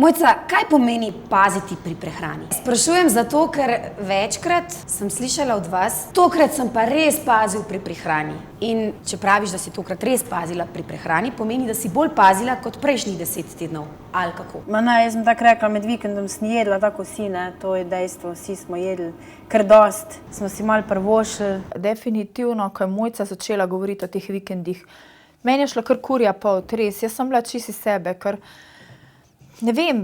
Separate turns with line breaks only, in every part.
Mojca, kaj pomeni paziti pri prehrani? Sprašujem zato, ker večkrat sem slišala od vas, tokrat sem pa res pazil pri prehrani. In če praviš, da si tokrat res pazila pri prehrani, pomeni, da si bolj pazila kot prejšnjih 10 tednov. Ali kako?
Jaz sem tako rekla, med vikendom sem jedla tako vsi, to je dejstvo, vsi smo jedli kar dost, smo si malo privoščili.
Definitivno, ko je Mojca začela govoriti o teh vikendih, meni je šla kar kurja pot, res, jaz sem bila čisto iz sebe, ker ne vem,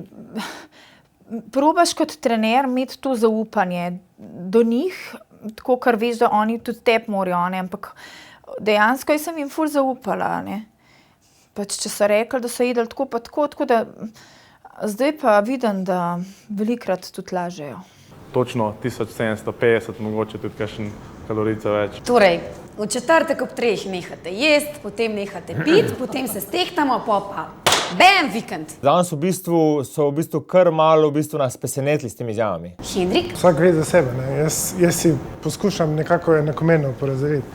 probaš kot trener imeti to zaupanje do njih, tako kar veš, da oni tudi tebi morajo, ampak dejansko sem jim ful zaupala, Pač, če so rekli, da so jedli tako pa tako da zdaj pa vidim, da velikokrat tudi lažejo.
Točno 1750, mogoče tudi kakšen kalorica več.
Torej, v četrtek ob 3 nehate jesti, potem nehate piti, potem se stehtamo, pa bam, vikend.
Danes so v bistvu kar malo nas presenetili s temi izjavami.
Hendrik?
Vsak ve za sebe, Jaz si poskušam nekako enakomerno porazdeliti.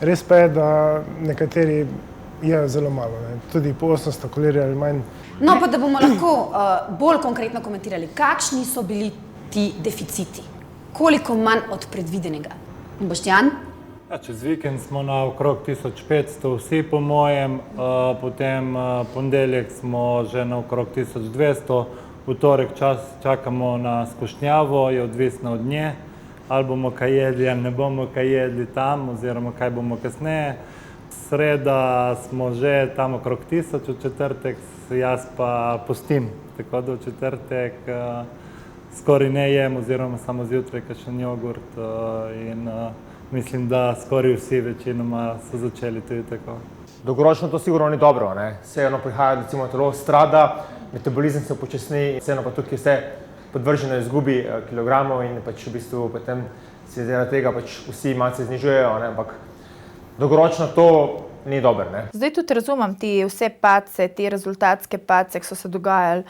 Res pa je, da nekateri jejo zelo malo, tudi po 800 kalorij ali manj.
No, pa da bomo lahko bolj konkretno komentirali, kakšni so bili ti deficiti? Koliko manj od predvidenega? Boštjan?
Čez vikend smo na okrog 1500, vsi po mojem, potem ponedeljek smo že na okrog 1200, v torek čakamo na skušnjavo, je odvisno od nje, ali bomo kaj jedli, ali ne bomo kaj jedli tam, oziroma kaj bomo kasneje. Sreda smo že tam okrog 1000, v četrtek jaz pa postim, tako da v četrtek skoraj ne jem, oziroma samo zjutraj kakšen jogurt in mislim, da skoraj vsi večinoma so začeli tudi tako.
Dolgoročno to sigurno ni dobro, Vseeno prihaja, recimo telo strada, metabolizem se upočasni, vseeno pa tukaj vse podvrženo izgubi kilogramov in pač v bistvu potem se zaradi tega pač vsi malce znižujejo, ampak dolgoročno to ni dobro,
Zdaj tudi razumem te vse padce, te rezultatske padce, ki so se dogajali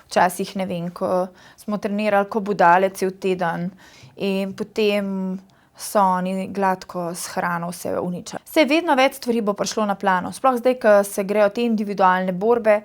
včasih, ne vem, ko smo trenirali ko budale cel teden in potem so oni gladko s hrano vse uničili. Vedno več stvari bo prišlo na plano, sploh zdaj, ko se grejo te individualne borbe.